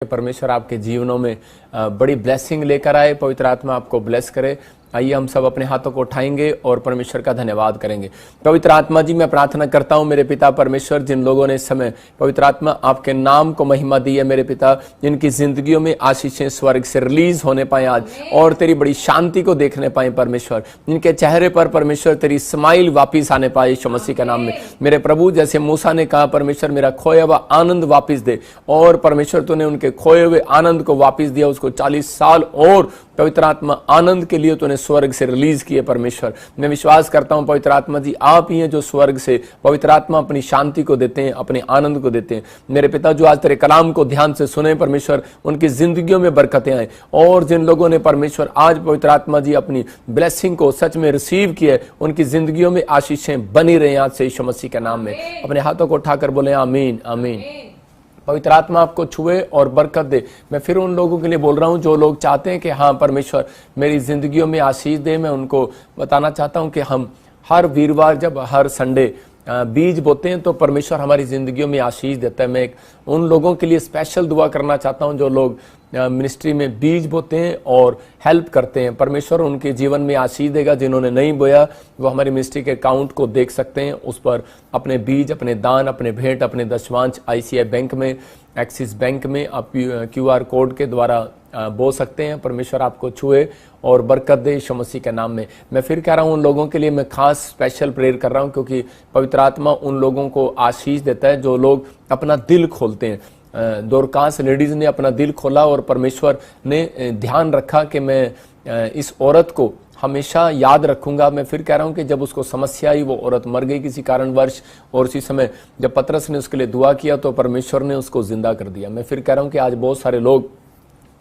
परमेश्वर आपके जीवनों में बड़ी ब्लेसिंग लेकर आए। पवित्र आत्मा आपको ब्लेस करे। आइए हम सब अपने हाथों को उठाएंगे और परमेश्वर का धन्यवाद करेंगे। पवित्र आत्मा जी, मैं प्रार्थना करता हूं मेरे पिता परमेश्वर, जिन लोगों ने इस समय पवित्र आत्मा आपके नाम को महिमा दी है मेरे पिता, जिनकी जिंदगियों में आशीषें स्वर्ग से रिलीज होने पाए आज और तेरी बड़ी शांति को देखने पाए परमेश्वर, जिनके चेहरे पर परमेश्वर तेरी स्माइल वापिस आने पाए यीशु मसीह के नाम में। मेरे प्रभु, जैसे मूसा ने कहा परमेश्वर मेरा खोया हुआ आनंद वापिस दे, और परमेश्वर तूने उनके खोए हुए आनंद को वापिस दिया, उसको 40 साल और पवित्र आत्मा आनंद के लिए तूने स्वर्ग से रिलीज किए परमेश्वर। मैं विश्वास करता हूं पवित्र आत्मा जी, आप ही हैं जो स्वर्ग से पवित्र आत्मा अपनी शांति को देते हैं, अपने आनंद को देते हैं। मेरे पिता जो आज तेरे कलाम को ध्यान से सुने परमेश्वर, उनकी जिंदगियों में बरकतें आए, और जिन लोगों ने परमेश्वर आज पवित्र आत्मा जी अपनी ब्लेसिंग को सच में रिसीव किया, उनकी जिंदगियों में आशीषें बनी रहे आज से यीशु मसीह के नाम में। अपने हाथों को उठाकर बोले आमीन आमीन। पवित्र आत्मा आपको छुए और बरकत दे। मैं फिर उन लोगों के लिए बोल रहा हूं जो लोग चाहते हैं कि हाँ परमेश्वर मेरी जिंदगियों में आशीष दे। मैं उनको बताना चाहता हूं कि हम हर वीरवार जब हर संडे बीज बोते हैं तो परमेश्वर हमारी जिंदगियों में आशीष देता है। मैं उन लोगों के लिए स्पेशल दुआ करना चाहता हूं जो लोग मिनिस्ट्री में बीज बोते हैं और हेल्प करते हैं। परमेश्वर उनके जीवन में आशीष देगा। जिन्होंने नहीं बोया वो हमारी मिनिस्ट्री के अकाउंट को देख सकते हैं, उस पर अपने बीज, अपने दान, अपने भेंट, अपने दशवांश ICI बैंक में, एक्सिस बैंक में आप QR कोड के द्वारा बो सकते हैं। परमेश्वर आपको छुए और बरकत दे यीशु मसीह के नाम में। मैं फिर कह रहा हूं उन लोगों के लिए मैं खास स्पेशल प्रेयर कर रहा हूं, क्योंकि पवित्र आत्मा उन लोगों को आशीष देता है जो लोग अपना दिल खोलते हैं। दोरकास लेडीज ने अपना दिल खोला और परमेश्वर ने ध्यान रखा कि मैं इस औरत को हमेशा याद रखूंगा। मैं फिर कह रहा हूं कि जब उसको समस्या आई, वो औरत मर गई किसी कारणवश, और उसी समय जब पतरस ने उसके लिए दुआ किया तो परमेश्वर ने उसको जिंदा कर दिया। मैं फिर कह रहा हूं कि आज बहुत सारे लोग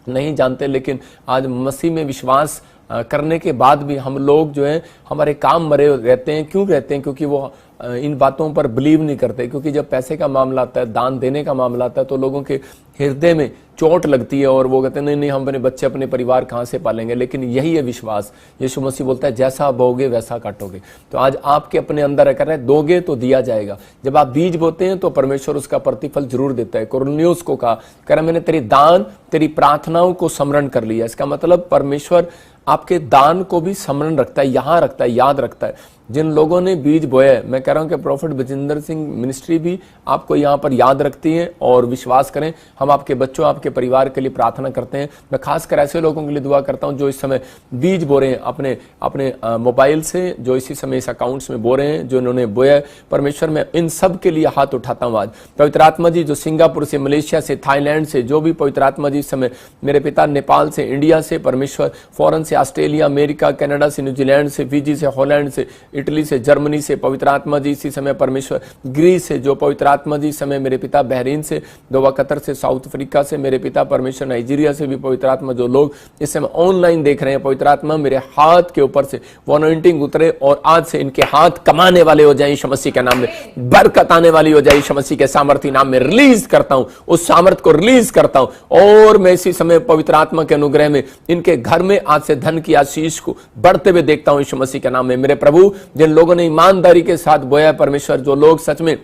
नहीं जानते, लेकिन आज मसीह में विश्वास करने के बाद भी हम लोग जो है हमारे काम मरे रहते हैं। क्यों रहते हैं? क्योंकि वो इन बातों पर बिलीव नहीं करते। क्योंकि जब पैसे का मामला आता है, दान देने का मामला आता है, तो लोगों के हृदय में चोट लगती है और वो कहते हैं नहीं नहीं, हम अपने बच्चे, अपने परिवार कहाँ से पालेंगे। लेकिन यही है विश्वास। यीशु मसीह बोलता है जैसा बोगे वैसा काटोगे। तो आज आपके अपने अंदर कर रहे हैं, दोगे तो दिया जाएगा। जब आप बीज बोते हैं तो परमेश्वर उसका प्रतिफल जरूर देता है। कुरनेलियुस को कहा, कह रहा मैंने तेरी दान, तेरी प्रार्थनाओं को स्मरण कर लिया। इसका मतलब परमेश्वर आपके दान को भी स्मरण रखता है, यहाँ रखता है, याद रखता है। जिन लोगों ने बीज बोया है, मैं कह रहा हूं कि प्रोफेट बजिंदर सिंह मिनिस्ट्री भी आपको यहाँ पर याद रखती है। और विश्वास करें, हम आपके बच्चों, आपके परिवार के लिए प्रार्थना करते हैं। मैं खासकर ऐसे लोगों के लिए दुआ करता हूं जो इस समय बीज बो रहे हैं अपने अपने मोबाइल से, जो इसी समय इस अकाउंट्स में बो रहे हैं, जो इन्होंने बोया है। परमेश्वर मैं इन सब के लिए हाथ उठाता हूं आज। पवित्र आत्मा जी, जो सिंगापुर से, मलेशिया से, थाईलैंड से, जो भी पवित्र आत्मा जी इस समय मेरे पिता, नेपाल से, इंडिया से, परमेश्वर फॉरेन से, ऑस्ट्रेलिया, अमेरिका, कनाडा से, न्यूजीलैंड से, फिजी से, हॉलैंड से, इटली से, जर्मनी से, पवित्र आत्मा जी इसी समय परमेश्वर ग्रीस से, जो पवित्र आत्मा जी समय मेरे पिता बहरीन से, दोहा कतर से, साउथ अफ्रीका से, मेरे पिता परमेश्वर नाइजीरिया से भी पवित्र आत्मा, जो लोग इस समय ऑनलाइन देख रहे हैं, पवित्र आत्मा मेरे हाथ के ऊपर से वो अनॉइंटिंग उतरे और आज से इनके हाथ कमाने वाले हो जाए यीशु मसीह के नाम में। बरकत आने वाली हो जाए यीशु मसीह के सामर्थ्य नाम में। रिलीज करता हूं, उस सामर्थ को रिलीज करता हूं। और मैं इसी समय पवित्र आत्मा के अनुग्रह में इनके घर में आज से धन की आशीष को बढ़ते हुए देखता हूं यीशु मसीह के नाम में। मेरे प्रभु, जिन लोगों ने ईमानदारी के साथ बोया परमेश्वर, जो लोग सच में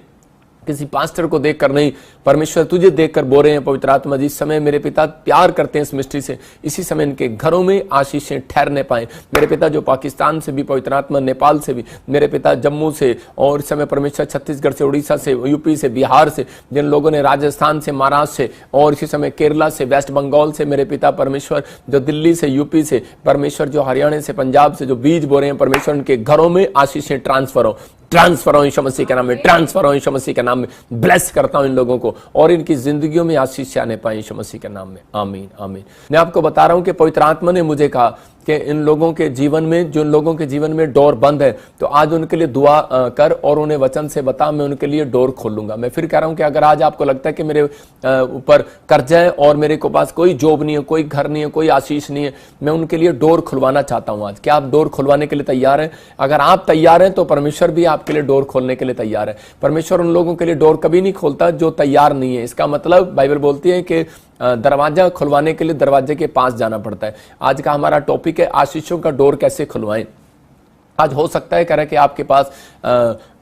किसी पास्टर को देखकर नहीं, परमेश्वर तुझे देखकर बो रहे हैं पवित्र आत्मा जी, इस समय मेरे पिता प्यार करते हैं इस मिस्ट्री से, इसी समय इनके घरों में आशीषें ठहरने पाए। मेरे पिता जो पाकिस्तान से भी पवित्र आत्मा, नेपाल से भी, मेरे पिता जम्मू से, और इस समय परमेश्वर छत्तीसगढ़ से, उड़ीसा से, यूपी से, बिहार से, जिन लोगों ने राजस्थान से, महाराष्ट्र से, और इसी समय केरला से, वेस्ट बंगाल से, मेरे पिता परमेश्वर जो दिल्ली से, यूपी से, परमेश्वर जो हरियाणा से, पंजाब से जो बीज बो रहे हैं परमेश्वर, उनके घरों में आशीषें ट्रांसफर हो, ट्रांसफर हो यीशु मसीह के नाम में, ट्रांसफर हो यीशु मसीह के नाम में। ब्लेस करता हूं इन लोगों को और इनकी जिंदगियों में आशीष आने पाए यीशु मसीह के नाम में। आमीन आमीन। मैं आपको बता रहा हूं कि पवित्र आत्मा ने मुझे कहा कि इन लोगों के जीवन में, जो लोगों के जीवन में डोर बंद है, तो आज उनके लिए दुआ कर और उन्हें वचन से बता, मैं उनके लिए डोर खोलूंगा। मैं फिर कह रहा हूं कि अगर आज आपको लगता है कि मेरे ऊपर कर्जा है और मेरे को पास कोई जॉब नहीं है, कोई घर नहीं है, कोई आशीष नहीं है, मैं उनके लिए डोर खुलवाना चाहता हूं आज। क्या आप डोर खुलवाने के लिए तैयार हैं? अगर आप तैयार हैं तो परमेश्वर भी आपके लिए डोर खोलने के लिए तैयार है। परमेश्वर उन लोगों के लिए डोर कभी नहीं खोलता जो तैयार नहीं है। इसका मतलब बाइबल बोलती है कि दरवाजा खुलवाने के लिए दरवाजे के पास जाना पड़ता है। आज का हमारा टॉपिक है आशीषों का डोर कैसे खुलवाएं। आज हो सकता है कह रहे कि आपके पास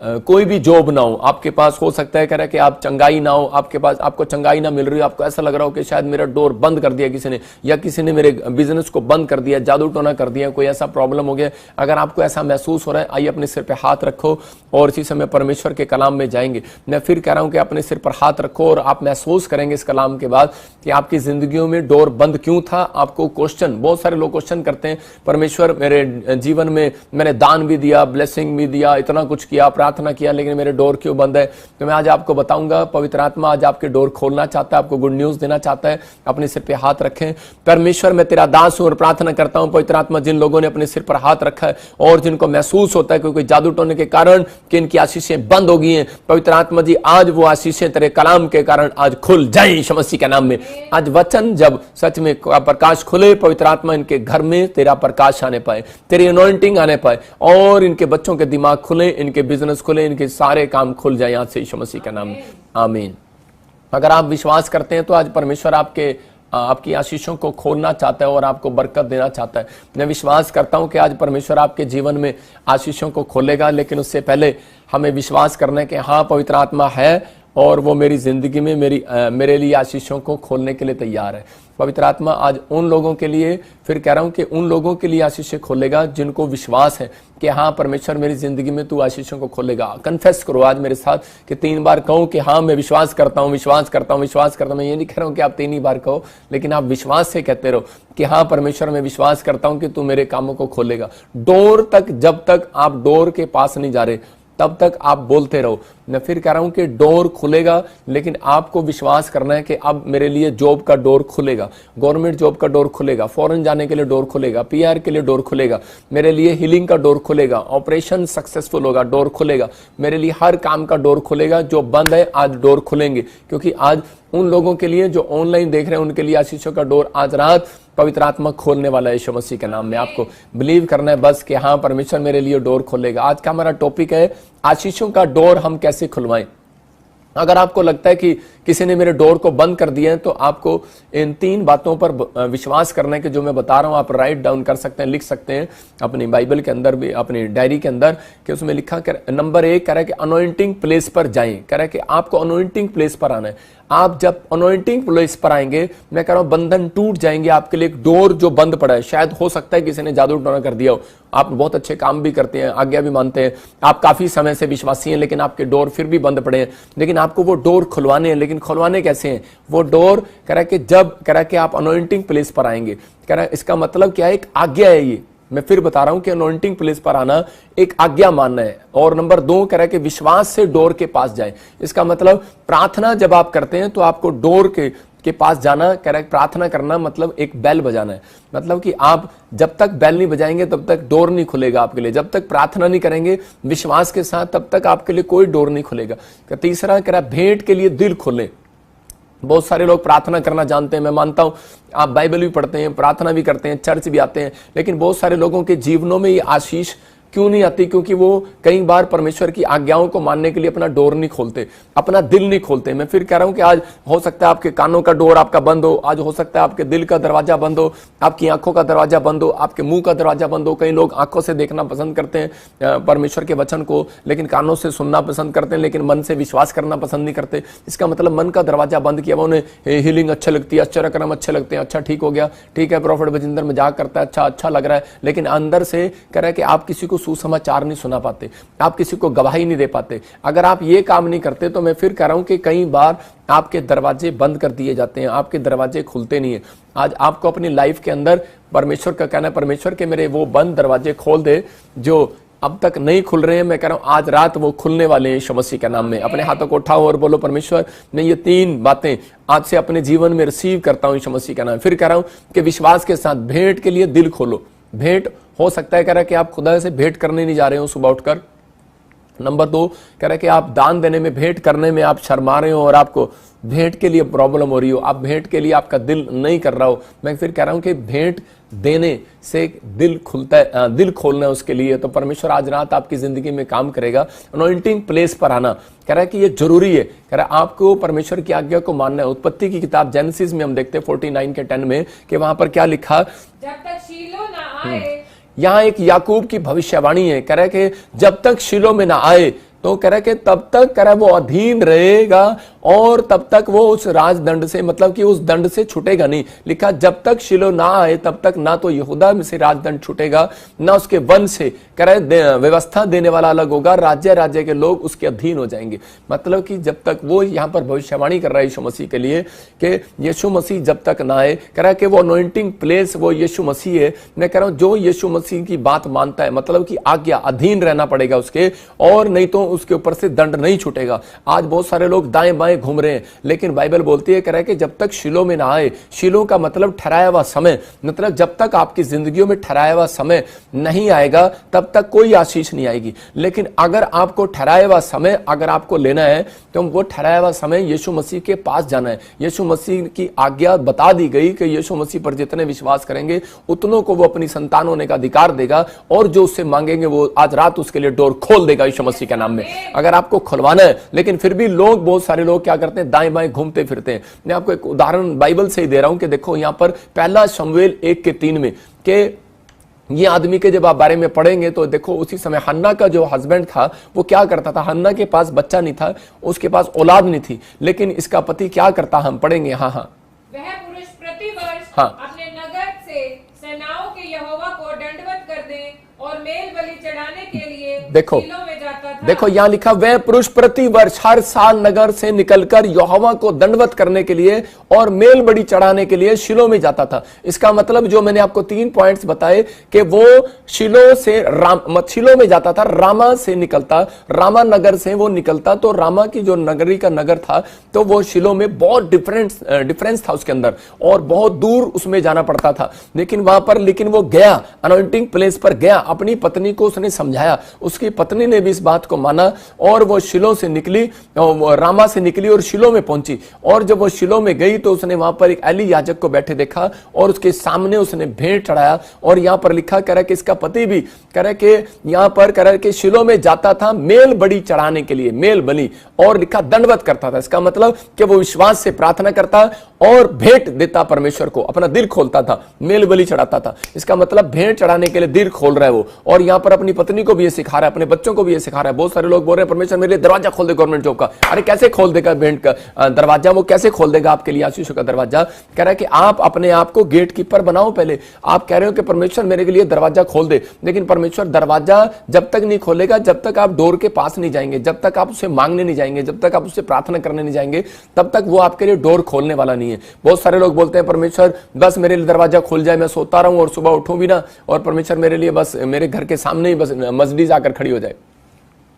कोई भी जॉब ना हो आपके पास, हो सकता है कह रहा है कि आप चंगाई ना हो आपके पास, आपको चंगाई ना मिल रही हो, आपको ऐसा लग रहा हो कि शायद मेरा डोर बंद कर दिया किसी ने, या किसी ने मेरे बिजनेस को बंद कर दिया, जादू टोना कर दिया, कोई ऐसा प्रॉब्लम हो गया। अगर आपको ऐसा महसूस हो रहा है, आइए अपने सिर पे हाथ रखो और इसी समय परमेश्वर के कलाम में जाएंगे। मैं फिर कह रहा हूं कि अपने सिर पर हाथ रखो और आप महसूस करेंगे इस कलाम के बाद कि आपकी जिंदगियों में डोर बंद क्यों था। आपको क्वेश्चन, बहुत सारे लोग क्वेश्चन करते हैं, परमेश्वर मेरे जीवन में मैंने दान भी दिया, ब्लेसिंग भी दिया, इतना कुछ किया, प्रार्थना किया, लेकिन मेरे डोर क्यों बंद है। तो मैं आज आपको बताऊंगा, पवित्र आत्मा आज आपके डोर खोलना चाहता है, आपको गुड न्यूज देना चाहता है। अपने सिर पे हाथ रखें। परमेश्वर मैं तेरा दास हूं और प्रार्थना करता हूं पवित्र आत्मा, जिन लोगों ने अपने सिर पर हाथ रखा है और जिनको महसूस होता है कि कोई जादू टोने के कारण कि इनकी आशीषें बंद हो गई हैं, पवित्र आत्मा जी आज वो आशीषें तेरे कलाम के कारण आज खुल जाए यीशु मसीह के नाम में। आज वचन जब सच में प्रकाश खुले, पवित्र आत्मा इनके घर में तेरा प्रकाश आने पाए, तेरी अनॉइंटिंग आने पाए और इनके बच्चों के दिमाग खुले, इनके बिजनेस खुले, इनके सारे काम खुल जाए आज से यीशु मसीह के नाम में, आमीन। अगर आप विश्वास करते हैं तो आज परमेश्वर आपकी आशीषों को खोलना चाहता है और आपको बरकत देना चाहता है। मैं विश्वास करता हूं कि आज परमेश्वर आपके जीवन में आशीषों को खोलेगा, लेकिन उससे पहले हमें विश्वास करना है कि हाँ पवित्र आत्मा है और वो मेरी जिंदगी में मेरे लिए आशीषों को खोलने के लिए तैयार है। पवित्र आत्मा आज उन लोगों के लिए, फिर कह रहा हूं कि उन लोगों के लिए आशीषें खोलेगा जिनको विश्वास है कि हाँ परमेश्वर मेरी जिंदगी में तू आशीषों को खोलेगा। कन्फेस करो आज मेरे साथ कि 3 बार कहो कि हाँ मैं विश्वास करता हूँ, विश्वास करता हूँ, विश्वास करता हूँ। मैं ये नहीं कह रहा हूँ कि आप 3 ही बार कहो, लेकिन आप विश्वास से कहते रहो कि हाँ परमेश्वर मैं विश्वास करता हूँ कि तू मेरे कामों को खोलेगा। डोर तक, जब तक आप डोर के पास नहीं जा रहे तब तक आप बोलते रहो। मैं फिर कह रहा हूं कि डोर खुलेगा, लेकिन आपको विश्वास करना है कि अब मेरे लिए जॉब का डोर खुलेगा, गवर्नमेंट जॉब का डोर खुलेगा, फॉरेन जाने के लिए डोर खुलेगा, पीआर के लिए डोर खुलेगा, मेरे लिए हीलिंग का डोर खुलेगा, ऑपरेशन सक्सेसफुल होगा, डोर खुलेगा, मेरे लिए हर काम का डोर खुलेगा। जो बंद है आज डोर खुलेंगे, क्योंकि आज उन लोगों के लिए जो ऑनलाइन देख रहे हैं उनके लिए आशीषों का डोर आज रात पवित्र आत्मा खोलने वाला है यीशु मसीह के नाम में। आपको बिलीव करना है बस कि हाँ परमेश्वर मेरे लिए डोर खोलेगा। आज का हमारा टॉपिक है आशीषों का डोर हम कैसे खुलवाएं। अगर आपको लगता है कि किसी ने मेरे डोर को बंद कर दिया है तो आपको इन 3 बातों पर विश्वास करना है कि जो मैं बता रहा हूं आप राइट डाउन कर सकते हैं, लिख सकते हैं अपनी बाइबल के अंदर भी, अपनी डायरी के अंदर, कि उसमें लिखा कर नंबर 1 कह रहा है कि अनॉइंटिंग प्लेस पर जाएं। कह रहा है कि आपको अनॉइंटिंग प्लेस पर आना है। आप जब अनॉइंटिंग प्लेस पर आएंगे, मैं कह रहा हूं बंधन टूट जाएंगे। आपके लिए एक डोर जो बंद पड़ा है, शायद हो सकता है किसी ने जादू टोना कर दिया हो, आप बहुत अच्छे काम भी करते हैं, आज्ञा भी मानते हैं, आप काफी समय से विश्वासी हैं, लेकिन आपके डोर फिर भी बंद पड़े हैं। लेकिन आपको वो डोर खुलवाने हैं, लेकिन खुलवाने कैसे हैं? वो डोर कह रहा है कि जब कह रहा है कि आप अनॉइंटिंग प्लेस पर आएंगे, कह रहा है इसका मतलब क्या है? एक आज्ञा है ये। मैं फिर बता रहा हूं कि अनॉइंटिंग प्लेस पर आना एक आज्ञा मानना है। और नंबर 2 कह रहा है कि विश्वास से डोर के पास जाए। इसका मतलब प्रार्थना जब आप करते हैं तो आपको डोर के पास जाना, कह रहा है प्रार्थना करना मतलब एक बेल बजाना है। मतलब कि आप जब तक बेल नहीं बजाएंगे तब तक डोर नहीं खुलेगा आपके लिए। जब तक प्रार्थना नहीं करेंगे विश्वास के साथ तब तक आपके लिए कोई डोर नहीं खुलेगा। तीसरा कह रहा है भेंट के लिए दिल खोलें। बहुत सारे लोग प्रार्थना करना जानते हैं, मैं मानता हूं आप बाइबल भी पढ़ते हैं, प्रार्थना भी करते हैं, चर्च भी आते हैं, लेकिन बहुत सारे लोगों के जीवनों में ये आशीष क्यों नहीं आती? क्योंकि वो कई बार परमेश्वर की आज्ञाओं को मानने के लिए अपना डोर नहीं खोलते, अपना दिल नहीं खोलते। मैं फिर कह रहा हूं कि आज हो सकता है आपके कानों का डोर आपका बंद हो, आज हो सकता है आपके दिल का दरवाजा बंद हो, आपकी आंखों का दरवाजा बंद हो, आपके मुंह का दरवाजा बंद हो। कई लोग आंखों से देखना पसंद करते हैं परमेश्वर के वचन को, लेकिन कानों से सुनना पसंद करते हैं, लेकिन मन से विश्वास करना पसंद नहीं करते। इसका मतलब मन का दरवाजा बंद किया। उन्हें हीलिंग अच्छी लगती है, आश्चर्यक्रम अच्छे लगते हैं, अच्छा ठीक हो गया, ठीक है, प्रॉफिट बजिंदर मजाक करता है, अच्छा लग रहा है, लेकिन अंदर से कह रहा है कि आप किसी को सुसमाचार नहीं सुना पाते, आप किसी को गवाही नहीं दे पाते। अगर आप ये काम नहीं करते तो मैं फिर कह रहा हूं कि कई बार आपके दरवाजे बंद कर दिए जाते हैं, आपके दरवाजे खुलते नहीं है। आज आपको अपनी लाइफ के अंदर परमेश्वर का कहना है, परमेश्वर के मेरे वो बंद दरवाजे खोल दे जो अब तक नहीं खुल रहे हैं। मैं कह रहा हूं आज रात वो खुलने वाले हैं यीशु मसीह के नाम में। अपने हाथों को उठाओ और बोलो परमेश्वर मैं ये 3 बातें आज से अपने जीवन में रिसीव करता हूं यीशु मसीह का नाम। फिर कह रहा हूं कि विश्वास के साथ भेंट के लिए दिल खोलो। भेंट हो सकता है कह रहा है कि आप खुदा से भेंट करने नहीं जा रहे हो सुबह उठकर। नंबर 2 कह रहा है कि आप दान देने में, भेंट करने में आप शर्मा रहे हो और आपको भेंट के लिए प्रॉब्लम हो रही हो, आप भेंट के लिए आपका दिल नहीं कर रहा हो। मैं फिर कह रहा हूं कि भेंट देने से दिल खुलता है, दिल खोलना है उसके लिए। तो परमेश्वर आज रात आपकी जिंदगी में काम करेगा। अनॉइंटिंग प्लेस पर आना कह रहा है कि ये जरूरी है। कह रहा है आपको परमेश्वर की आज्ञा को मानना है। उत्पत्ति की किताब जेनेसिस में हम देखते हैं 49 के 10 में कि वहां पर क्या लिखा, जब तक शीलो ना आए। यहां एक याकूब की भविष्यवाणी है। कह रहा है कि जब तक शीलो में ना आए तो कह रहा है कि तब तक कह रहा है वो अधीन रहेगा और तब तक वो उस राजदंड से, मतलब कि उस दंड से छूटेगा नहीं। लिखा जब तक शिलो ना आए तब तक ना तो यहूदा में से राजदंड छूटेगा, ना उसके वन से कह रहा है व्यवस्था देने वाला अलग होगा, राज्य राज्य के लोग उसके अधीन हो जाएंगे। मतलब कि जब तक वो यहां पर भविष्यवाणी कर रहा है यीशु मसीह के लिए कि यीशु मसीह जब तक ना आए, कह रहा है कि वो अनॉइंटिंग प्लेस वो यीशु मसीह है। मैं कह रहा हूं जो यीशु मसीह की बात मानता है, मतलब कि आज्ञा अधीन रहना पड़ेगा उसके, और नहीं तो उसके ऊपर से दंड नहीं छूटेगा। आज बहुत सारे लोग दाएं बाएं घूम रहे हैं, लेकिन बाइबल बोलती है कह रहा है कि जब तक शिलो में ना आए, शिलो का मतलब ठहराया हुआ समय, मतलब जब तक आपकी जिंदगियों में ठहराया हुआ समय नहीं आएगा तब तक कोई आशीष नहीं आएगी। लेकिन अगर आपको ठहराया हुआ समय अगर आपको लेना है तो वो ठहराया हुआ समय यीशु मसीह के पास जाना है। यीशु मसीह की आज्ञा बता दी गई कि यीशु मसीह पर जितने विश्वास करेंगे उतनों को वो अपनी संतान होने का अधिकार देगा, और जो उससे मांगेंगे वो आज रात उसके लिए डोर खोल देगा यीशु मसीह के नाम में। अगर आपको खुलवाना है, लेकिन फिर भी लोग, बहुत सारे लोग क्या करते हैं, दाएं बाएं घूमते फिरते हैं। मैं आपको एक उदाहरण बाइबल से ही दे रहा हूं कि देखो यहां पर पहला शमूएल 1:3 में कि ये आदमी के जब आप बारे में पढ़ेंगे तो देखो उसी समय हन्ना का जो हस्बैंड था वो क्या करता था। हन्ना के पास बच्चा नहीं था, उसके पास औलाद नहीं थी, लेकिन इसका पति क्या करता, हम पढ़ेंगे। हाँ, वह पुरुष प्रतिवर्ष हाँ, अपने नगर से सेनाओं के यहोवा को दंडवत कर दे और मेल बलि चढ़ाने के लिए देखो शीलो में जाता था। देखो यहां लिखा वह पुरुष प्रति वर्ष हर साल नगर से निकलकर यहोवा को दंडवत करने के लिए और मेल बलि चढ़ाने के लिए शिलो में जाता था। इसका मतलब जो मैंने आपको 3 पॉइंट्स बताए कि वो शिलो में जाता था, रामा से निकलता, रामा नगर से वो निकलता, तो रामा की जो नगरी का नगर था तो वो शिलो में बहुत डिफरेंस था उसके अंदर, और बहुत दूर उसमें जाना पड़ता था। लेकिन वहां पर वो गया, अनॉइंटिंग प्लेस पर गया, अपनी पत्नी को उसने समझाया, उसकी पत्नी ने भी इस बात को माना, और वो शिलो से निकली, रामा से निकली और शिलो में पहुंची। और जब वो शिलो में गई तो उसने वहां पर एक एली याजक को बैठे देखा और उसके सामने उसने भेंट चढ़ाया। और यहां पर लिखा कह रहा कि इसका पति भी कह रहा कि यहां पर कह रहा कि शिलो में जाता था मेल बलि चढ़ाने के लिए, मेल बलि, और लिखा दंडवत करता था। इसका मतलब कि वो विश्वास से प्रार्थना करता और भेंट देता परमेश्वर को, अपना दिल खोलता था, मेल बलि चढ़ाता था। इसका मतलब भेंट चढ़ाने के लिए दिल खोल रहा है वो। और यहां पर अपनी पत्नी को भी ये सिखा रहा है, अपने बच्चों को भी ये सिखा रहा है। बहुत सारे लोग बोल रहे हैं परमेश्वर मेरे लिए दरवाजा खोल दे गवर्नमेंट जॉब का। अरे कैसे खोल देगा भेंट का दरवाजा, वो कैसे खोल देगा आपके लिए आशीषों का दरवाजा। कह रहा है कि आप अपने आप को गेट कीपर बनाओ पहले। आप कह रहे हो कि परमेश्वर मेरे लिए दरवाजा खोल दे, लेकिन परमेश्वर दरवाजा जब तक नहीं खोलेगा, जब तक आप डोर के पास नहीं जाएंगे, जब तक आप उससे मांगने नहीं जाएंगे, जब तक आप उससे प्रार्थना करने नहीं जाएंगे, तब तक वो आपके लिए डोर खोलने वाला नहीं है। बहुत सारे लोग बोलते हैं परमेश्वर बस मेरे लिए दरवाजा खुल जाए, मैं सोता रहूं और सुबह उठूं भी ना, और परमेश्वर मेरे लिए बस मेरे घर के सामने ही बस मर्सिडीज आकर खड़ी हो जाए।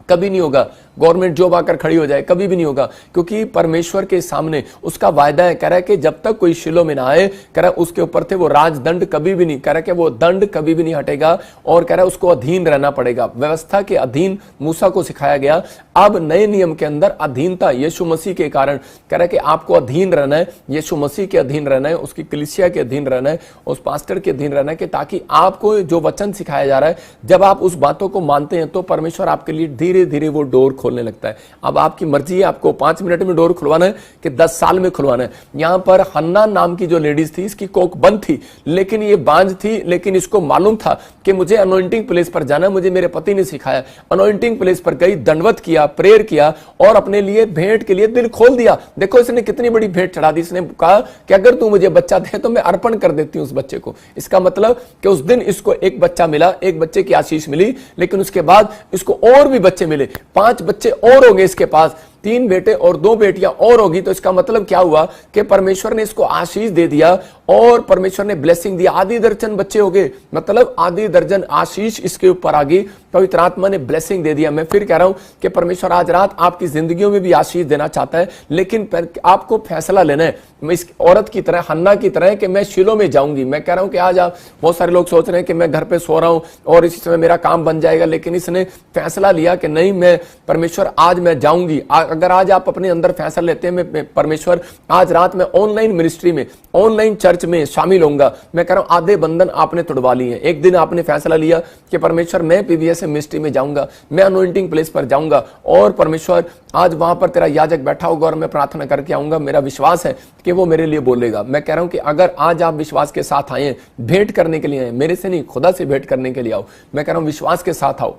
कभी नहीं होगा। गवर्नमेंट जॉब आकर खड़ी हो जाए, कभी भी नहीं होगा, क्योंकि परमेश्वर के सामने उसका वायदा है। कह रहा है कि जब तक कोई शिलो में ना आए, कह रहा है उसके ऊपर थे वो राजदंड कभी भी नहीं, कह रहा है कि वो दंड कभी भी नहीं हटेगा, और कह रहा है उसको अधीन रहना पड़ेगा। व्यवस्था के अधीन मूसा को सिखाया गया, अब नए नियम के अंदर अधीनता यीशु मसीह के कारण, कह रहा है कि आपको अधीन रहना है, यीशु मसीह के अधीन रहना है, उसकी कलीसिया के अधीन रहना है, उस पास्टर के अधीन रहना है, कि ताकि आपको जो वचन सिखाया जा रहा है, जब आप उस बातों को मानते हैं तो परमेश्वर आपके लिए धीरे धीरे वो डोर खोलने लगता है। अब आपकी मर्जी है, आपको 5 मिनट में डोर खुलवाना है कि 10 साल में खुलवाना है। यहां पर हन्ना नाम की जो लेडीज थी, इसकी कोख बंद थी, लेकिन ये बांझ थी, लेकिन इसको मालूम था कि मुझे अनॉइंटिंग प्लेस पर जाना, मुझे मेरे पति ने सिखाया। अनॉइंटिंग प्लेस पर गई, दंडवत किया, प्रेयर किया, और अपने लिए भेंट के लिए दिल खोल दिया। देखो इसने कितनी बड़ी भेंट चढ़ा दी। इसने कहा कि अगर तू मुझे बच्चा दे तो मैं अर्पण कर देती हूं उस बच्चे को। इसका मतलब कि उस दिन इसको एक बच्चा मिला, एक बच्चे की आशीष मिली, लेकिन उसके बाद इसको और भी बच्चे मिले, 5 बच्चे और होंगे इसके पास, 3 बेटे और 2 बेटियां और होगी। तो इसका मतलब क्या हुआ कि परमेश्वर ने इसको आशीष दे दिया और परमेश्वर ने ब्लेसिंग दिया। आधी दर्जन बच्चे हो गए, मतलब आधी दर्जन आशीष इसके ऊपर आ गई। पवित्र आत्मा ने ब्लेसिंग दे दिया। मैं फिर कह रहा हूं कि परमेश्वर आज रात आपकी जिंदगियों में भी आशीष देना चाहता है, लेकिन आपको फैसला लेना है। मैं इस औरत की तरह, हन्ना की तरह, कि मैं शिलो में जाऊंगी। मैं कह रहा हूं कि आज आप, बहुत सारे लोग सोच रहे हैं कि मैं घर पे सो रहा हूं और इसी समय मेरा काम बन जाएगा, लेकिन इसने फैसला लिया कि नहीं, मैं परमेश्वर आज मैं जाऊंगी। अगर आज आप अपने अंदर फैसला लेते हैं मैं परमेश्वर आज रात में ऑनलाइन मिनिस्ट्री में, ऑनलाइन चर्च में शामिल होऊंगा, मैं कह रहा हूं आधे बंधन आपने तोड़वा लिए हैं। एक दिन आपने फैसला लिया कि परमेश्वर मैं पीवीएस मिनिस्ट्री में जाऊंगा, मैं अनॉइंटिंग प्लेस पर जाऊंगा, और परमेश्वर आज वहां पर तेरा याजक बैठा होगा और मैं प्रार्थना करके आऊंगा। मेरा विश्वास है कि वो मेरे लिए बोलेगा। मैं कह रहा हूं कि अगर आज आप विश्वास के साथ आए हैं, भेंट करने के लिए आए, मेरे से नहीं खुदा से भेंट करने के लिए आओ। मैं कह रहा हूं विश्वास के साथ आओ,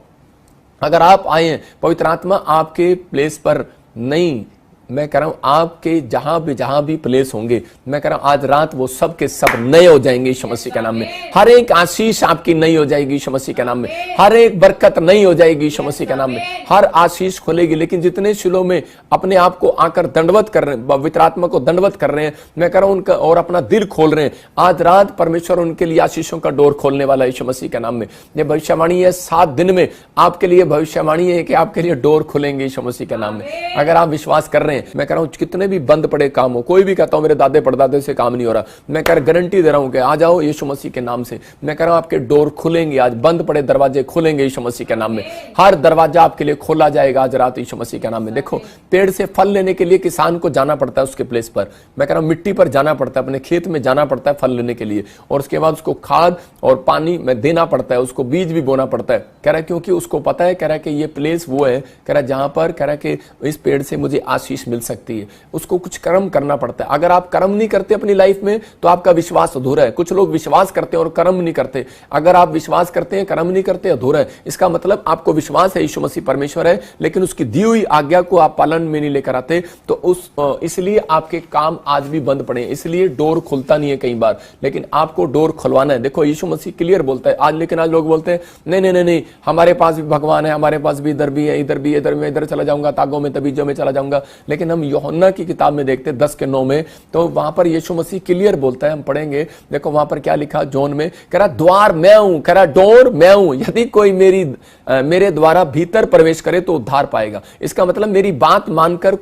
अगर आप आए हैं, पवित्र आत्मा आपके प्लेस पर नहीं, मैं कह रहा हूं आपके जहां भी प्लेस होंगे, मैं कह रहा हूं आज रात वो सब के सब नए हो जाएंगे यीशु मसीह के नाम में। हर एक आशीष आपकी नई हो जाएगी यीशु मसीह के नाम में। हर एक बरकत नई हो जाएगी यीशु मसीह के नाम में। हर आशीष खुलेगी। लेकिन जितने शिलों में अपने आप को आकर दंडवत कर रहे हैं, पवित्र आत्मा को दंडवत कर रहे हैं, मैं कह रहा हूं उनका और अपना दिल खोल रहे हैं, आज रात परमेश्वर उनके लिए आशीषों का डोर खोलने वाला है यीशु मसीह के नाम में। ये भविष्यवाणी है, 7 दिन में आपके लिए भविष्यवाणी है कि आपके लिए डोर खुलेंगे यीशु मसीह के नाम में। अगर आप विश्वास कर रहे हैं, मैं कह रहा हूं कितने भी बंद पड़े काम हो, कोई भी कहता हूं मेरे दादे परदादे से काम नहीं हो रहा, मैं कह रहा गारंटी दे रहा हूं कि आ जाओ यीशु मसीह के नाम से। मैं कह रहा हूं आपके डोर खुलेंगे, आज बंद पड़े दरवाजे खुलेंगे यीशु मसीह के नाम में। हर दरवाजा आपके लिए खोला जाएगा आज रात यीशु मसीह के नाम में। देखो, पेड़ से फल लेने के लिए किसान को जाना पड़ता है उसके प्लेस पर, मैं कह रहा हूं मिट्टी पर जाना पड़ता है, अपने खेत में जाना पड़ता है फल लेने के लिए, और उसके बाद उसको खाद और पानी में देना पड़ता है, उसको बीज भी बोना पड़ता है। कह रहा है क्योंकि उसको पता है, कह रहा है कि ये प्लेस वो है, कह रहा है जहां पर कह रहा है कि इस पेड़ से मुझे आशीष मिल सकती है। उसको कुछ कर्म करना पड़ता है। अगर आप कर्म नहीं करते अपनी लाइफ में तो आपका विश्वास अधूरा है। कुछ लोग विश्वास करते हैं और कर्म नहीं करते। अगर आप विश्वास करते हैं, कर्म नहीं करते, अधूरा है। इसका मतलब आपको विश्वास है यीशु मसीह परमेश्वर है, लेकिन उसकी दी हुई आज्ञा को आप पालन में नहीं लेकर आते, तो इसलिए आपके काम आज भी बंद पड़े, इसलिए डोर खुलता नहीं है कई बार। लेकिन आपको डोर खुलवाना है। देखो, यीशु मसीह क्लियर बोलता है आज, लेकिन आज लोग बोलते हैं नहीं नहीं नहीं नहीं, हमारे पास भी भगवान है, हमारे पास भी इधर भी है, इधर भी, इधर में, इधर चला जाऊंगा, तागों में तबीजों में चला जाऊंगा। लेकिन हम यूहन्ना की किताब में देखते 10:9 में, तो वहां पर यीशु मसीह क्लियर बोलता है, हम पढ़ेंगे, देखो वहां पर क्या लिखा जॉन में, कह रहा द्वार मैं हूं, कह रहा डोर मैं हूं, यदि कोई मेरे द्वारा भीतर प्रवेश करे तो उद्धार पाएगा। इसका मतलब मेरी बात मानकर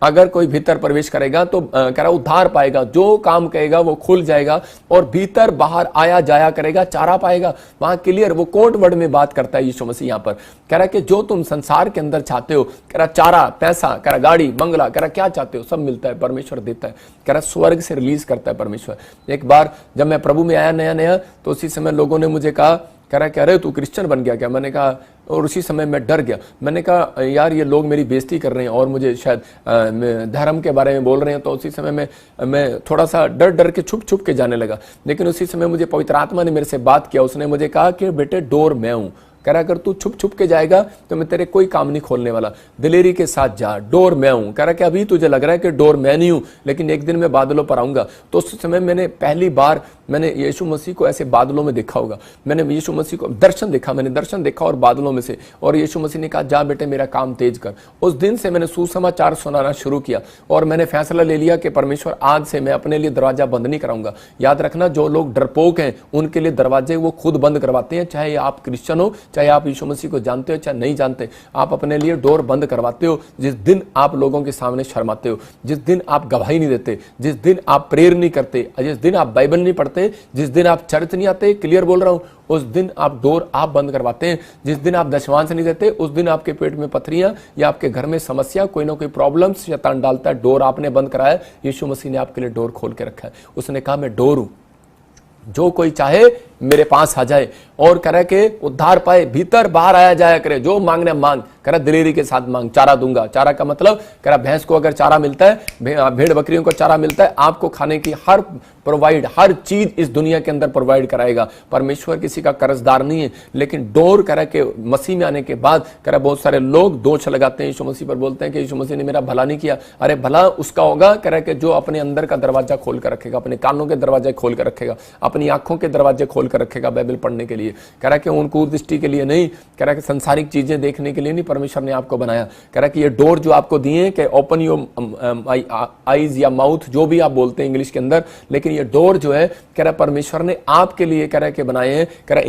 अगर कोई भीतर प्रवेश करेगा तो कह रहा उद्धार पाएगा, जो काम कहेगा वो खुल जाएगा और भीतर बाहर आया जाया करेगा, चारा पाएगा। वहां क्लियर वो कोड वर्ड में बात करता है यीशु मसीह। यहां पर कह रहा कि जो तुम संसार के अंदर चाहते हो, कह रहा चारा, पैसा, कह रहा गाड़ी, बंगला, कह रहा क्या चाहते हो सब मिलता है, परमेश्वर देता है। कह रहा स्वर्ग से रिलीज करता है परमेश्वर। एक बार जब मैं प्रभु में आया नया नया, तो उसी समय लोगों ने मुझे कहा, कह रहा क्या, अरे तू क्रिश्चियन बन गया क्या? मैंने कहा, और उसी समय मैं डर गया। मैंने कहा यार ये लोग मेरी बेइज्जती कर रहे हैं और मुझे शायद धर्म के बारे में बोल रहे हैं। तो उसी समय मैं थोड़ा सा डर के छुप के जाने लगा। लेकिन उसी समय मुझे पवित्र आत्मा ने मेरे से बात किया। उसने मुझे कहा कि बेटे डोर मैं हूं। कह रहा अगर तू छुप के जाएगा तो मैं तेरे कोई काम नहीं खोलने वाला, दिलेरी के साथ जा, डोर मैं हूं। कह रहा कि अभी तुझे लग रहा है कि डोर मैं नहीं हूं, लेकिन एक दिन मैं बादलों पर आऊंगा। तो उस समय मैंने पहली बार यीशु मसीह को ऐसे बादलों में देखा होगा। मैंने यीशु मसीह को दर्शन देखा और बादलों में से, और यीशु मसीह ने कहा जा बेटे मेरा काम तेज कर। उस दिन से मैंने सुसमाचार सुनाना शुरू किया और मैंने फैसला ले लिया कि परमेश्वर आज से मैं अपने लिए दरवाजा बंद नहीं कराऊंगा। याद रखना, जो लोग डरपोक हैं उनके लिए दरवाजे वो खुद बंद करवाते हैं, चाहे आप क्रिश्चियन हो, चाहे आप यीशु मसीह को जानते हो, चाहे नहीं जानते, आप अपने लिए डोर बंद करवाते हो। जिस दिन आप लोगों के सामने शर्माते हो, जिस दिन आप गवाही नहीं देते, जिस दिन आप प्रेयर नहीं करते, जिस दिन आप बाइबल नहीं पढ़ते, जिस दिन आप चर्च नहीं आते, क्लियर बोल रहा हूं, उस दिन आप डोर आप बंद करवाते हैं। जिस दिन आप दशमांश नहीं देते, उस दिन आपके पेट में पथरियां या आपके घर में समस्या, कोई ना कोई प्रॉब्लम शैतान डालता है। डोर आपने बंद कराया, यीशु मसीह ने आपके लिए डोर खोल के रखा है। उसने कहा मैं डोर हूं, जो कोई चाहे मेरे पास आ जाए और कह रहा के उद्धार पाए, भीतर बाहर आया जाया करे, जो मांगने मांग, कह रहा दिलेरी के साथ मांग, चारा दूंगा। चारा का मतलब कह रहा भैंस को अगर चारा मिलता है, भेड़ बकरियों को चारा मिलता है, आपको खाने की हर चीज इस दुनिया के अंदर प्रोवाइड कराएगा। परमेश्वर किसी का कर्जदार नहीं है। लेकिन डोर कह रहा के मसीह में आने के बाद कह रहा बहुत सारे लोग दोष लगाते हैं यीशु मसीह पर, बोलते हैं कि यीशु मसीह ने मेरा भला नहीं किया। अरे भला उसका होगा, कह रहा कि जो अपने अंदर का दरवाजा खोल कर रखेगा, अपने कानों के दरवाजे खोल कर रखेगा, अपनी आंखों के दरवाजे खोल कर रखेगा बाइबल पढ़ने के लिए। कह रहा कि उनको दृष्टि के लिए नहीं, कह रहा कि संसारिक चीजें देखने के लिए नहीं, परमेश्वर ने आपको बनाया। कह रहा कि ये डोर जो आपको दिए कि ओपन योर आईज या माउथ, जो भी आप बोलते हैं इंग्लिश के अंदर, लेकिन ये डोर जो है कह रहा परमेश्वर ने आपके लिए कह रहा कि बनाए हैं। कह रहा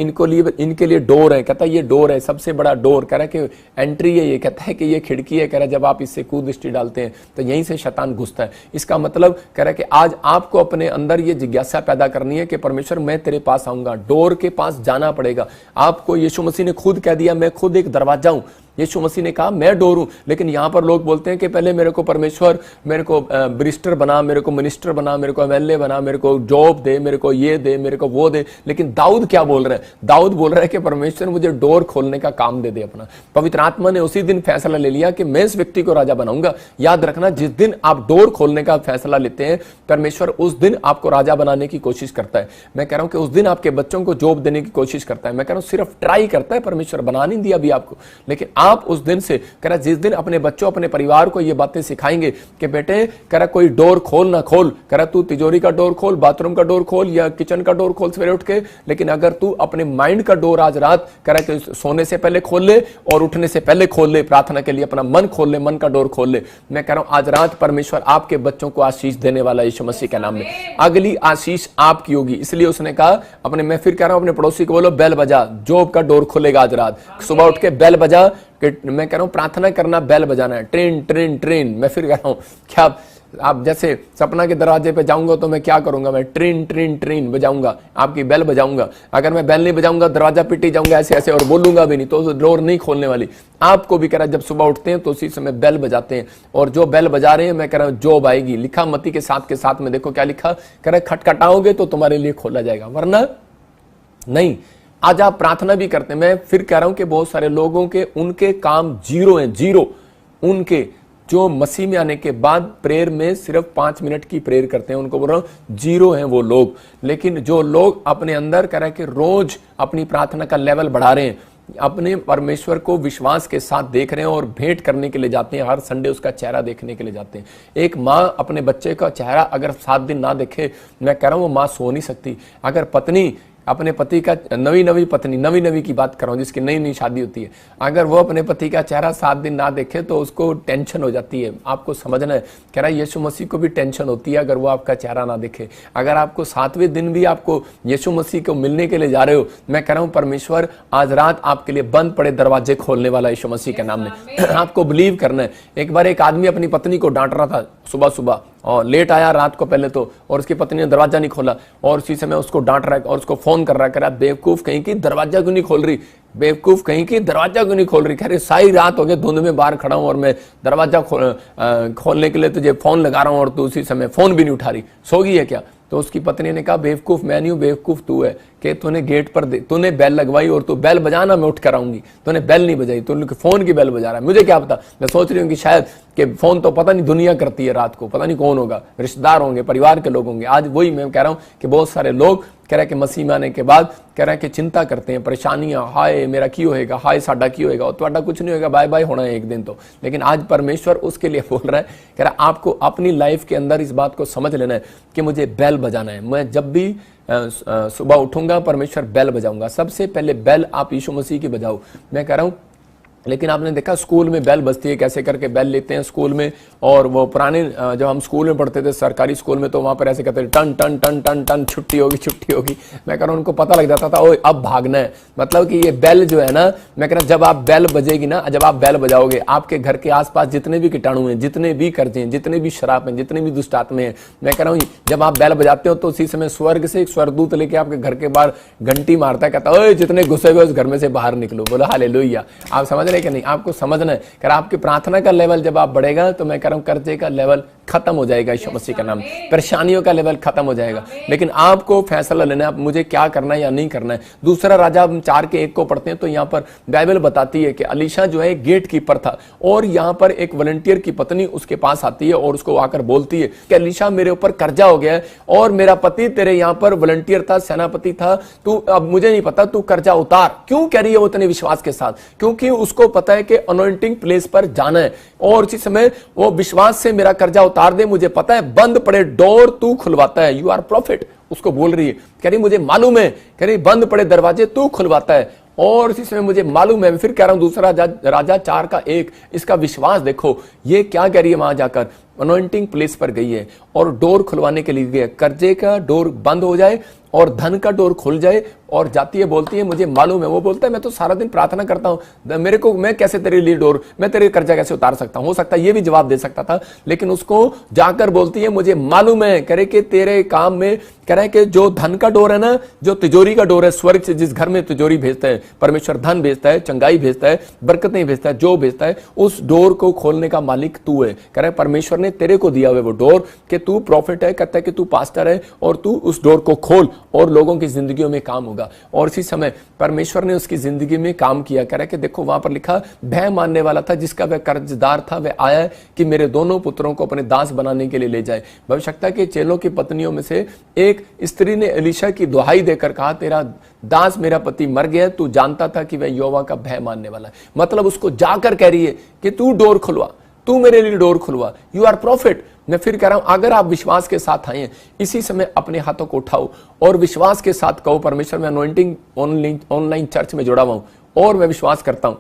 इनके लिए डोर है। कहता है ये डोर है सबसे बड़ा डोर, कह रहा कि एंट्री है, ये कहता है कि ये खिड़की है। कह रहा जब आप इससे कुदृष्टि डालते हैं तो यहीं से शैतान घुसता है। इसका मतलब कह रहा कि आज आपको अपने अंदर ये जिज्ञासा पैदा करनी है कि परमेश्वर मैं तेरे पास आऊंगा। डोर के पास जाना पड़ेगा आपको। यीशु मसीह ने खुद कह दिया मैं खुद एक दरवाजा हूं। यीशु मसीह ने कहा मैं डोर हूं। लेकिन यहां पर लोग बोलते हैं कि पहले मेरे को परमेश्वर मेरे को बैरिस्टर बना, मेरे को मिनिस्टर बना, मेरे को एमएलए बना, मेरे को जॉब दे, मेरे को ये दे, मेरे को वो दे। लेकिन दाऊद क्या बोल रहा है? दाऊद बोल रहा है कि परमेश्वर मुझे डोर खोलने का काम दे दे अपना। पवित्र आत्मा ने उसी दिन फैसला ले लिया कि मैं इस व्यक्ति को राजा बनाऊंगा। याद रखना, जिस दिन आप डोर खोलने का फैसला लेते हैं, परमेश्वर उस दिन आपको राजा बनाने की कोशिश करता है। मैं कह रहा हूं कि उस दिन आपके बच्चों को जॉब देने की कोशिश करता है। मैं कह रहा हूं सिर्फ ट्राई करता है, परमेश्वर बना नहीं दिया अभी आपको। लेकिन आप उस दिन से कह रहा जिस दिन अपने बच्चों, अपने परिवार को ये बातें सिखाएंगे कि बेटे कह रहा कोई डोर खोल ना खोल, कह रहा तू तिजोरी का डोर खोल, बाथरूम का डोर खोल या किचन का डोर खोल सवेरे उठ के, लेकिन अगर तू अपने माइंड का डोर आज रात कह रहा है सोने से पहले खोल ले और उठने से पहले खोल ले, प्रार्थना के लिए अपना मन खोल ले, मन का डोर खोल ले। मैं कह रहा हूं आज रात परमेश्वर आपके बच्चों को आशीष देने वाला यीशु मसीह के नाम में। अगली आशीष आपकी होगी। इसलिए उसने कहा अपने, मैं फिर कह रहा हूं अपने पड़ोसी को बोलो बेल बजा, जॉब का डोर खुलेगा आज रात। सुबह उठ के बेल बजा, मैं कह रहा हूं प्रार्थना करना, बेल बजाना है। ट्रेन ट्रेन ट्रेन, मैं फिर कह रहा हूं क्या आप जैसे सपना के दरवाजे पे जाऊंगा तो मैं क्या करूंगा? मैं ट्रेन ट्रेन ट्रेन बजाऊंगा, आपकी बेल बजाऊंगा। अगर मैं बेल नहीं बजाऊंगा, दरवाजा पिटी जाऊंगा ऐसे ऐसे और बोलूंगा भी नहीं तो डोर नहीं खोलने वाली। आपको भी कह रहा है जब सुबह उठते हैं तो उसी समय बेल बजाते हैं, और जो बेल बजा रहे हैं मैं कह रहा हूं जॉब आएगी। लिखा मत्ती के साथ में देखो क्या लिखा, कह रहा है खटखटाओगे तो तुम्हारे लिए खोला जाएगा, वरना नहीं। आज आप प्रार्थना भी करते हैं, मैं फिर कह रहा हूं कि बहुत सारे लोगों के उनके काम जीरो हैं, जीरो। उनके जो मसीह में आने के बाद प्रेयर में सिर्फ 5 मिनट की प्रेयर करते हैं, उनको बोल रहा हूं जीरो हैं वो लोग। लेकिन जो लोग अपने अंदर कह रहे हैं कि रोज अपनी प्रार्थना का लेवल बढ़ा रहे हैं, अपने परमेश्वर को विश्वास के साथ देख रहे हैं और भेंट करने के लिए जाते हैं, हर संडे उसका चेहरा देखने के लिए जाते हैं। एक माँ अपने बच्चे का चेहरा अगर 7 दिन ना देखे, मैं कह रहा हूं वो माँ सो नहीं सकती। अगर पत्नी अपने पति का, नवी नवी की बात कर रहा हूं जिसकी नई नई शादी होती है, अगर वो अपने पति का चेहरा 7 दिन ना देखे तो उसको टेंशन हो जाती है। आपको समझना है, कह रहा है यीशु मसीह को भी टेंशन होती है अगर वो आपका चेहरा ना देखे। अगर आपको 7वें दिन भी आपको यीशु मसीह को मिलने के लिए जा रहे हो, मैं कह रहा हूं परमेश्वर आज रात आपके लिए बंद पड़े दरवाजे खोलने वाला यीशु मसीह के नाम में। आपको बिलीव करना है। एक बार एक आदमी अपनी पत्नी को डांट रहा था सुबह सुबह, और लेट आया रात को पहले तो, और उसकी पत्नी ने दरवाजा नहीं खोला और उसी समय उसको डांट रहा है और उसको फोन कर रहा है, बेवकूफ कहीं की दरवाजा क्यों नहीं खोल रही, बेवकूफ कहीं की दरवाजा क्यों नहीं खोल रही। कह रही सारी रात हो गई, धुंध में बाहर खड़ा हूं और मैं दरवाजा खोलने के लिए तुझे फोन लगा रहा हूं और तू उसी समय फोन भी नहीं उठा रही, सो गई है क्या? तो उसकी पत्नी ने कहा बेवकूफ मैं नहीं हूं, बेवकूफ तू है कि तूने गेट पर तूने बेल लगवाई और तू बेल बजाना मैं उठ कर आऊंगी, तूने बेल नहीं बजाई, तूने फोन की बेल बजा रहा है। मुझे क्या पता, मैं सोच रही हूँ कि शायद कि फोन तो पता नहीं दुनिया करती है रात को, पता नहीं कौन होगा, रिश्तेदार होंगे, परिवार के लोग होंगे। आज वही मैं कह रहा हूं कि बहुत सारे लोग कह रहे हैं कि मसीह में आने के बाद कह रहे हैं कि चिंता करते हैं, परेशानियां, हाय मेरा की होएगा, हाय साडा की होएगा, और तुम्हारा कुछ नहीं होगा, बाय बाय होना है एक दिन तो। लेकिन आज परमेश्वर उसके लिए बोल रहा है, कह रहा है आपको अपनी लाइफ के अंदर इस बात को समझ लेना है कि मुझे बेल बजाना है। मैं जब भी सुबह उठूंगा परमेश्वर बेल बजाऊंगा। सबसे पहले बेल आप यीशु मसीह की बजाओ। मैं कह रहा हूं लेकिन आपने देखा स्कूल में बेल बजती है, कैसे करके बेल लेते हैं स्कूल में। और वो पुराने जब हम स्कूल में पढ़ते थे सरकारी स्कूल में, तो वहां पर ऐसे कहते थे टन टन टन टन टन, छुट्टी होगी छुट्टी होगी। मैं कह रहा हूं उनको पता लग जाता था ओए अब भागना है। मतलब कि ये बेल जो है ना, मैं कह रहा जब आप बेल बजेगी ना, जब आप बेल बजाओगे, आपके घर के आसपास जितने भी कीटाणु हैं, जितने भी कर्जे हैं, जितने भी शराब हैं, जितने भी दुष्ट आत्मे हैं, मैं कह रहा हूँ जब आप बेल बजाते हो तो उसी समय स्वर्ग से एक स्वर्गदूत लेके आपके घर के बाहर घंटी मारता है, कहता है जितने घुसे हुए उस घर में से बाहर निकलो। बोला हालेलुया। आप समझ रहे कि नहीं? आपको समझना है, कह रहा आपकी प्रार्थना का लेवल जब आप बढ़ेगा तो मैं कह रहा हूं कर्जे का लेवल खत्म हो जाएगा यीशु मसीह का नाम, परेशानियों का लेवल खत्म हो जाएगा। लेकिन आपको फैसला लेना है आप मुझे क्या करना है या नहीं करना है। दूसरा राजा 4:1 को पढ़ते हैं तो यहाँ पर बाइबल बताती है कि अलीशा जो है गेट कीपर था, और यहाँ पर एक वॉलंटियर की पत्नी उसके पास आती है और उसको आकर बोलती है कि अलीशा मेरे ऊपर कर्जा हो गया है और मेरा पति तेरे यहाँ पर वॉलंटियर था, सेनापति था, तू अब मुझे नहीं पता, तू कर्जा उतार। क्यों कह रही है वो इतने विश्वास के साथ? क्योंकि उसको पता है कि अनॉइंटिंग प्लेस पर जाना है, और उसी समय वो विश्वास से मेरा कर्जा उतार दे, मुझे पता है बंद पड़े डोर तू खुलवाता है, यू आर प्रॉफिट। उसको बोल रही है, कह रही मुझे मालूम है, कह रही बंद पड़े दरवाजे तू खुलवाता है, और इसी समय मुझे मालूम है। फिर कह रहा हूं दूसरा राजा 4:1, इसका विश्वास देखो ये क्या कह रही है। वहां जाकर अनॉइंटिंग प्लेस पर गई है और डोर खुलवाने के लिए गई है, कर्जे का डोर बंद हो जाए और धन का डोर खुल जाए और जाती है, बोलती है मुझे मालूम है, वो बोलता है मैं तो सारा दिन प्रार्थना करता हूं, मेरे को मैं कैसे तेरे लिए डोर, मैं तेरे कर्जा कैसे उतार सकता हूं। हो सकता है ये भी जवाब दे सकता था, लेकिन उसको जाकर बोलती है मुझे मालूम है करे कि तेरे काम में, कह रहे कि जो धन का डोर है ना, जो तिजोरी का डोर है, स्वर्ग से जिस घर में तिजोरी भेजता है परमेश्वर, धन भेजता है, चंगाई भेजता है, बरकतें भेजता है, जो भेजता है, उस डोर को खोलने का मालिक तू है। कह रहे परमेश्वर ने तेरे को दिया हुआ वो डोर कि तू प्रॉफिट है, कहता है कि तू पास्टर है और तू उस डोर को खोल और लोगों की जिंदगियों में काम होगा। और इसी समय परमेश्वर ने उसकी जिंदगी में काम किया। कह रहा है कि देखो वहां पर लिखा, भय मानने वाला था जिसका वह कर्जदार था, वह आया कि मेरे दोनों पुत्रों को अपने दास बनाने के लिए ले जाए। भविष्यता के चेलों की पत्नियों में से एक स्त्री ने एलीशा की दुहाई देकर कहा, तेरा दास मेरा पति मर गया, तू जानता था कि वह यहोवा का भय मानने वाला है। मतलब उसको जाकर कह रही है कि तू डोर खुलवा, तू मेरे लिए डोर खुलवा, यू आर प्रॉफिट। मैं फिर कह रहा हूं, अगर आप विश्वास के साथ आए इसी समय अपने हाथों को उठाओ और विश्वास के साथ कहो, परमेश्वर मैं अनॉइंटिंग ऑनलाइन चर्च में जुड़ा हुआ हूं और मैं विश्वास करता हूं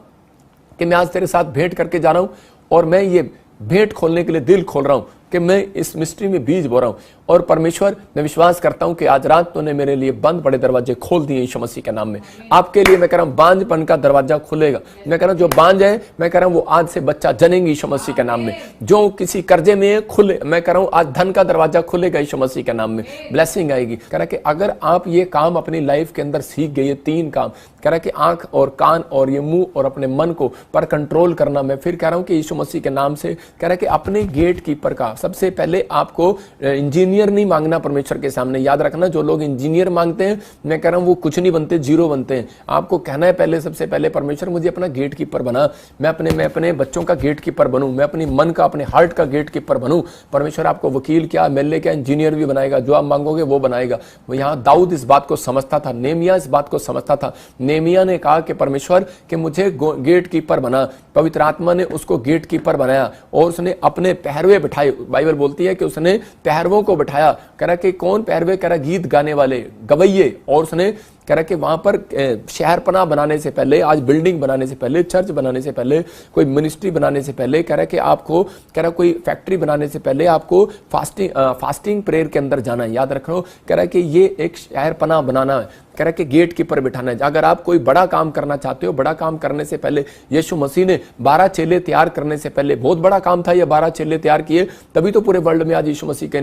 कि मैं आज तेरे साथ भेंट करके जा रहा हूं और मैं ये भेंट खोलने के लिए दिल खोल रहा हूं कि मैं इस मिस्ट्री में बीज बो रहा हूं। और परमेश्वर मैं विश्वास करता हूं कि आज रात तूने मेरे लिए बंद पड़े दरवाजे खोल दिए यीशु मसीह के नाम में। आपके लिए मैं कह रहा हूं बांझपन का दरवाजा खुलेगा। मैं कह रहा हूं जो बांझ है, मैं कह रहा हूं वो आज से बच्चा जनेंगे यीशु मसीह के नाम में। जो किसी कर्जे में खुले, मैं कह रहा हूं आज धन का दरवाजा खुलेगा यीशु मसीह के नाम में, ब्लेसिंग आएगी। कह रहा कि अगर आप ये काम अपनी लाइफ के अंदर सीख गए, ये 3 काम, कह रहा कि आंख और कान और ये मुंह और अपने मन को पर कंट्रोल करना, मैं फिर कह रहा हूं कि यीशु मसीह के नाम से कह रहा कि अपने गेट कीपर का सबसे पहले आपको इंजीनियर नहीं मांगना परमेश्वर के सामने। याद रखना, जो लोग इंजीनियर मांगते हैं, मैं कह रहा हूं वो कुछ नहीं बनते, जीरो बनते हैं। आपको कहना है पहले, सबसे पहले परमेश्वर मुझे अपना गेट कीपर बना, मैं अपने बच्चों का गेट कीपर बनूं, मैं अपनी मन का, अपने हार्ट का गेट कीपर बनूं। परमेश्वर आपको वकील क्या, एमएलए क्या, इंजीनियर भी बनाएगा, जो आप मांगोगे वो बनाएगा। यहाँ दाऊद इस बात को समझता था, नेमिया इस बात को समझता था। नेमिया ने कहा कि परमेश्वर कि मुझे गेट कीपर बना, पवित्र आत्मा ने उसको गेट कीपर बनाया और उसने अपने पहरवे बिठाए। बाइबल बोलती है कि उसने पहरवों को बिठाया। कह रहा कि कौन पहरवे, कह रहा गीत गाने वाले, गवैये। और उसने कह रहा कि वहां पर शहरपना बनाने से पहले, आज बिल्डिंग बनाने से पहले, चर्च बनाने से पहले, कोई मिनिस्ट्री बनाने से पहले, कह रहा कि आपको, कह रहा कोई फैक्ट्री बनाने से पहले आपको फास्टिंग प्रेयर के अंदर जाना है। याद रखो, कह रहा कि ये एक शहरपना बनाना है, कह रहा कि गेट कीपर बिठाना है। अगर आप कोई बड़ा काम करना चाहते हो, बड़ा काम करने से पहले यीशु मसीह ने 12 चेले तैयार करने से पहले, बहुत बड़ा काम था ये, 12 चेले तैयार किए, तभी तो पूरे वर्ल्ड में आज यीशु मसीह के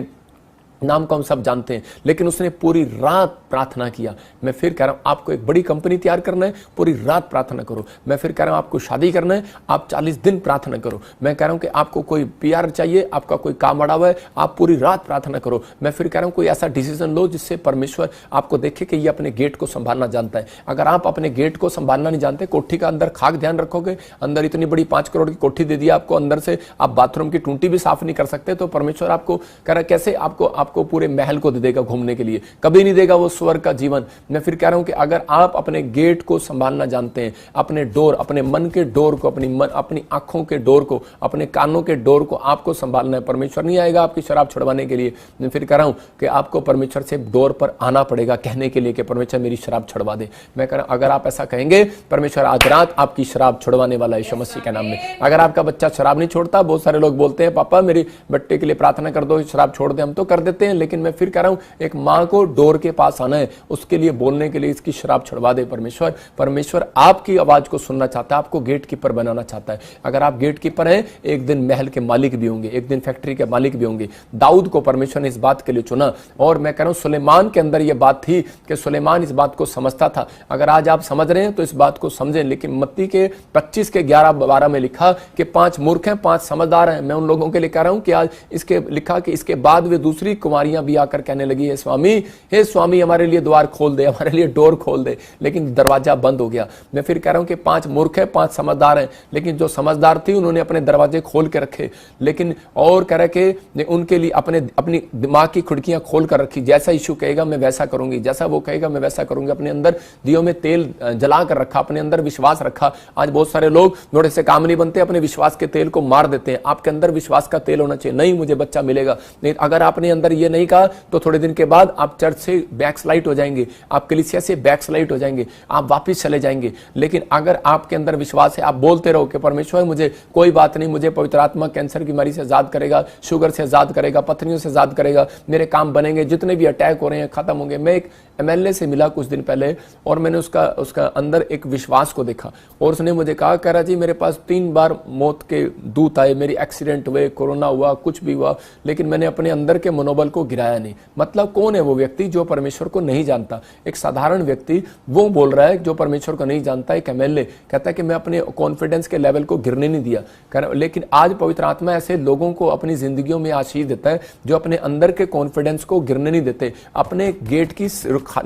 नाम को हम सब जानते हैं। लेकिन उसने पूरी रात प्रार्थना किया। मैं फिर कह रहा हूं, आपको एक बड़ी कंपनी तैयार करना है, पूरी रात प्रार्थना करो। मैं फिर कह रहा हूं, आपको शादी करना है, आप 40 दिन प्रार्थना करो। मैं कह रहा हूं कि आपको कोई PR चाहिए, आपका कोई काम अड़ा हुआ है, आप पूरी रात प्रार्थना करो। मैं फिर कह रहा हूं, कोई ऐसा डिसीजन लो जिससे परमेश्वर आपको देखे कि ये अपने गेट को संभालना जानता है। अगर आप अपने गेट को संभालना नहीं जानते, कोठी का अंदर खाक ध्यान रखोगे, अंदर इतनी बड़ी 5 करोड़ की कोठी दे दी आपको, अंदर से आप बाथरूम की टूंटी भी साफ नहीं कर सकते, तो परमेश्वर आपको कह रहा कैसे आपको पूरे महल को दे देगा घूमने के लिए, कभी नहीं देगा वो स्वर्ग का जीवन। मैं फिर कह रहा हूं कि अगर आप अपने गेट को संभालना जानते हैं, अपने डोर, अपने मन के डोर को, अपनी आंखों के डोर को, अपने कानों के डोर को आपको संभालना है। परमेश्वर नहीं आएगा आपकी शराब छुड़वाने के लिए। मैं फिर कह रहा हूं कि आपको परमेश्वर से डोर पर आना पड़ेगा कहने के लिए कि परमेश्वर मेरी शराब छुड़वा दे। मैं कह रहा हूं, अगर आप ऐसा कहेंगे, परमेश्वर आज रात आपकी शराब छुड़वाने वाला है यीशु मसीह के नाम में। अगर आपका बच्चा शराब नहीं छोड़ता, बहुत सारे लोग बोलते हैं पापा मेरी बच्चे के लिए प्रार्थना कर दो, शराब छोड़ दे, हम तो कर देते हैं, लेकिन मैं फिर कह रहा हूं, एक मां को डोर के पास आना है, उसके लिए बोलने के लिए इसकी शराब छुड़वा दे परमेश्वर आपकी आवाज को सुनना चाहता है, आपको गेट कीपर बनाना चाहता है। अगर आप गेट कीपर हैं, एक दिन महल के मालिक भी होंगे, एक दिन फैक्ट्री के मालिक भी होंगे। दाऊद को परमेश्वर ने इस बात के लिए चुना। और मैं कह रहा हूं, सुलेमान के अंदर यह बात थी कि सुलेमान इस बात को समझता था। अगर आज आप समझ रहे हैं तो इस बात को समझें। लेकिन मत्ती के 25 के 11-12 में लिखा कि 5 मूर्ख हैं, 5 समझदार हैं। मैं उन लोगों के लिए कह रहा हूं कि आज इसके लिखा कि इसके बाद वे दूसरी कुमारियां भी आकर कहने लगी, हे स्वामी हमारे लिए द्वार खोल दे, हमारे लिए डोर खोल दे, लेकिन दरवाजा बंद हो गया। मैं फिर कह रहा हूं कि 5 मूर्ख हैं, 5 समझदार हैं। लेकिन जो समझदार थी उन्होंने अपने दरवाजे खोल के रखे, लेकिन और कह रहे कि उनके लिए अपनी दिमाग की खिड़कियां खोल कर रखी। जैसा यीशु कहेगा मैं वैसा करूंगी, जैसा वो कहेगा मैं वैसा करूंगी। अपने अंदर दियों में तेल जला कर रखा, अपने अंदर विश्वास रखा। आज बहुत सारे लोग थोड़े से काम नहीं बनते, अपने विश्वास के तेल को मार देते हैं। आपके अंदर विश्वास का तेल होना चाहिए। नहीं मुझे बच्चा मिलेगा, नहीं, अगर आपने अंदर ये नहीं कहा तो थोड़े दिन के बाद आप चर्च से बैकस्लाइड हो जाएंगे, आप कलीसिया से बैकस्लाइड हो जाएंगे, आप वापस चले जाएंगे। लेकिन अगर आपके अंदर विश्वास है, आप बोलते रहो कि परमेश्वर मुझे कोई बात नहीं, मुझे पवित्र आत्मा कैंसर की बीमारी से आजाद करेगा, शुगर से आजाद करेगा, पथरियों से आजाद करेगा, मेरे काम बनेंगे, जितने भी अटैक हो रहे हैं खत्म होंगे। मैं एक एमएलए से मिला कुछ दिन पहले और मैंने उसका अंदर एक विश्वास को देखा और उसने मुझे कहा, कह रहा जी मेरे पास 3 बार मौत के दूत आए, मेरी एक्सीडेंट हुए, कोरोना हुआ, कुछ भी हुआ, लेकिन मैंने अपने अंदर के मनोबल को गिराया नहीं। मतलब कौन है वो व्यक्ति जो परमेश्वर को नहीं जानता? एक साधारण व्यक्ति वो बोल रहा है जो परमेश्वर को नहीं जानता। एक एमएलए कहता है कि मैं अपने कॉन्फिडेंस के लेवल को गिरने नहीं दिया। लेकिन आज पवित्र आत्मा ऐसे लोगों को अपनी जिंदगियों में आशीष देता है जो अपने अंदर के कॉन्फिडेंस को गिरने नहीं देते, अपने गेट की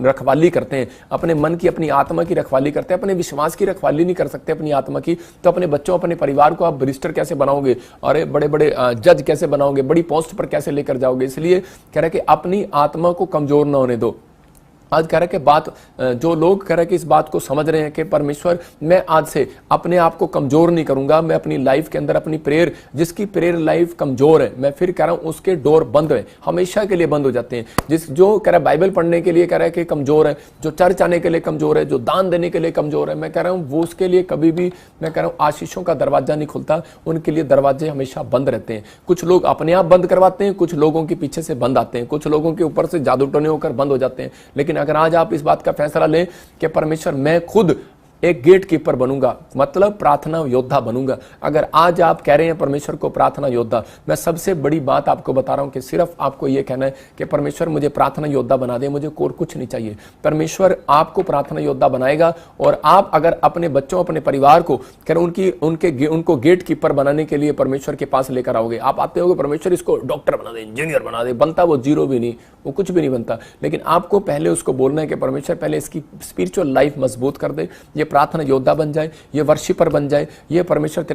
रखवाली करते हैं, अपने मन की, अपनी आत्मा की रखवाली करते हैं। अपने विश्वास की रखवाली नहीं कर सकते अपनी आत्मा की, तो अपने बच्चों, अपने परिवार को आप बैरिस्टर कैसे बनाओगे, और बड़े बड़े जज कैसे बनाओगे, बड़ी पोस्ट पर कैसे लेकर जाओगे? इसलिए कह रहे कि अपनी आत्मा को कमजोर ना होने दो। आज कह रहे कि बात, जो लोग कह रहे कि इस बात को समझ रहे हैं कि परमेश्वर मैं आज से अपने आप को कमजोर नहीं करूंगा, मैं अपनी लाइफ के अंदर अपनी प्रेयर, जिसकी प्रेयर लाइफ कमजोर है, मैं फिर कह रहा हूं उसके डोर बंद है, हमेशा के लिए बंद हो जाते हैं। जो कह रहा है बाइबल पढ़ने के लिए कह रहा है कि कमजोर है, जो चर्च आने के लिए कमजोर है, जो दान देने के लिए कमजोर है, मैं कह रहा हूं वो उसके लिए कभी भी, मैं कह रहा हूं आशीषों का दरवाजा नहीं खुलता, उनके लिए दरवाजे हमेशा बंद रहते हैं। कुछ लोग अपने आप बंद करवाते हैं, कुछ लोगों के पीछे से बंद आते हैं, कुछ लोगों के ऊपर से जादू टोने होकर बंद हो जाते हैं। लेकिन अगर आज आप इस बात का फैसला लें कि परमेश्वर मैं खुद एक गेट कीपर बनूंगा, मतलब प्रार्थना योद्धा बनूंगा। अगर आज आप कह रहे हैं परमेश्वर को प्रार्थना योद्धा, मैं सबसे बड़ी बात आपको बता रहा हूं कि सिर्फ आपको यह कहना है कि परमेश्वर मुझे प्रार्थना योद्धा बना दे, मुझे और कुछ नहीं चाहिए। परमेश्वर आपको प्रार्थना योद्धा बनाएगा और आप अगर अपने बच्चों, अपने परिवार को उनको गेट कीपर बनाने के लिए परमेश्वर के पास लेकर आओगे। आप आते होगे परमेश्वर इसको डॉक्टर बना दे, इंजीनियर बना दे, बनता वो जीरो भी नहीं, वो कुछ भी नहीं बनता। लेकिन आपको पहले उसको बोलना है कि परमेश्वर पहले इसकी स्पिरिचुअल लाइफ मजबूत कर दे, ये प्रार्थना योद्धा बन जाए, ये वर्शिपर बन जाए, ये परमेश्वर